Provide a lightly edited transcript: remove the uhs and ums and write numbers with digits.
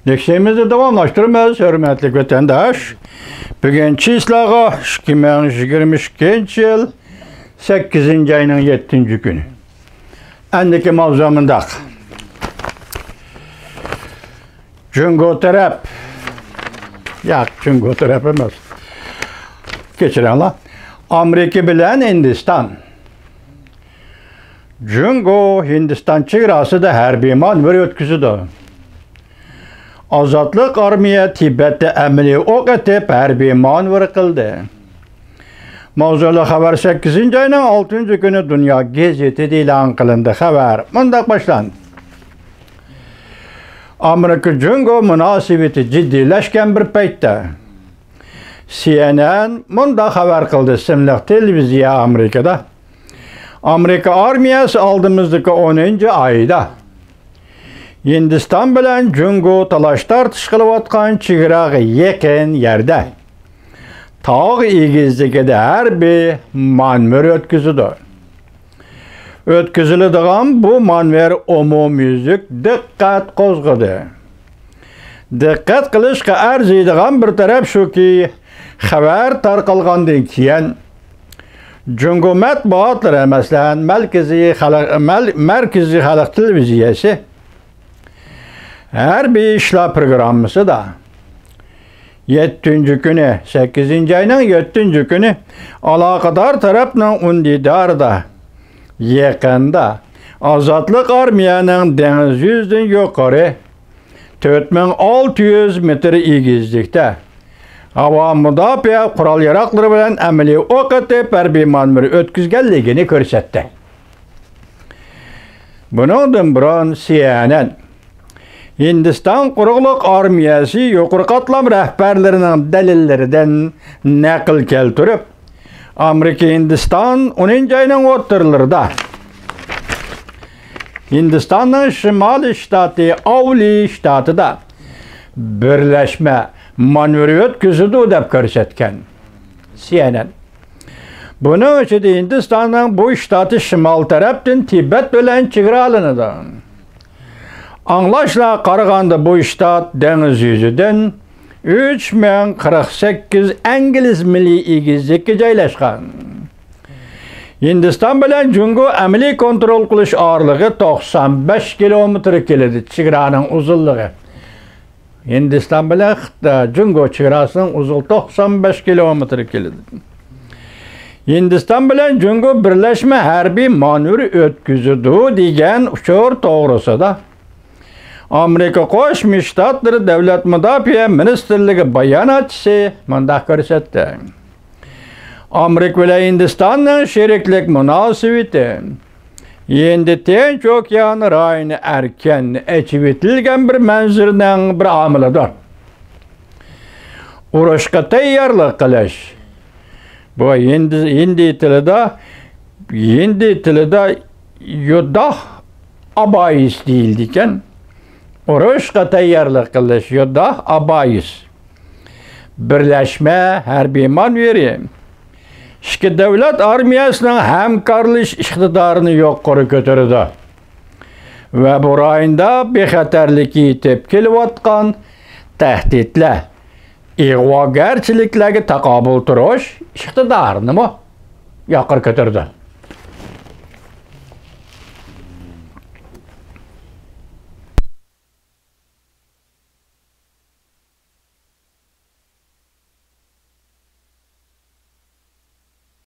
Leksiyemizni davamlaştırmaz, hürmetli vatandaş. Bugün çislağa 2022 yıl 8. ayının 7. günü. Endiki mavzamındak. Cungo taraf. Yak, Cungo taraf emez. Geçiren la. Amerika bilen Hindistan. Cungo Hindistan çevrası da harbiy manevr ötküzüdü. Azatlık armiya Tibet'te emri ok etip harbiy manevr kıldı. Mavzulu haber 8. ayının 6. günü Dünya Gazeti ilan kılındı haber. Mundak başlandı. Amerika Cungo münasebeti ciddileşken bir paytda. CNN munda haber kıldı simlik televizya Amerika'da. Amerika armiyası aldığımızdaki 10. ayda Hindistan bilen Cungo talaş tartış kılıvatkan çigirağı yakın yerde tağ igizlikede harbiy manevr ötküzüdü. Ötküzülüdüğün bu manevr umumyüzlük dikkat kozgudu. Dikkat kılışka arziydiğin bir taraf şu ki haber tarqalgandan keyin Cungo matbuatları mesela Merkezi Halk Televiziyası harbiy işler programısı da 7. günü 8. ayının 7. günü alakadar tarafından undidarda yakında Azatlık Armiyanın deniz yüzden yukarı 4600 metre igizlikte hava müdafiə kural yarakları bilen emeli ok etip harbiy manevr ötküzgenligini körsetti. Bunundan buran CNN Hindistan Quruqluq Armiyası yuqori qatlam rahbarlarının delillerinden nakil keltirip Amerika Hindistan 10. ayının o'ttirlarida Hindistan'ın Şimali ştatı Avli ştatıda birleşme manevr ötküzüdü dep körsetken CNN. Bunun için Hindistan'ın bu ştatı şimal taraftan Tibet bilen çigara alınıdı. Anlaşla qaraganda bu ştat deniz yüzüden 3048 İngiliz milli igizlikka joylashgan. Hindistan bilen Cungo amaliy kontrol qilish ağırlığı 95 kilometre keladi chegaraning uzunluğu. Hindistan bilen Cungo chegarasining uzunluğu 95 kilometre keladi. Hindistan bilen Cungo birleşme harbiy manevr ötküzüdü degan uçur to'g'risida Amerika Qo'shma Shtatlar Davlat Mudofaa Ministerligi bayonotchisi mundaq ko'rsatdi. Amerika bilan Hindistonning sheriklik munosabati endi Tinch okeani rayoni erkin echib etilgan bir manzilning bir omilidir. Urushga tayyorlik qilish. Bu hindi tilida yudah abayis deyildi ekan. Urushga tayyorlik qilish yudah abayis. Birleşme harbiy manevri ikki davlat armiyasining hamkorlash iqtidorini yuqori ko'tardi. Va bu rayonda bexatarlikka yetib kelayotgan tahdidlar, ig'vogarchiliklarga taqobil turish iqtidorini yuqori ko'tardi.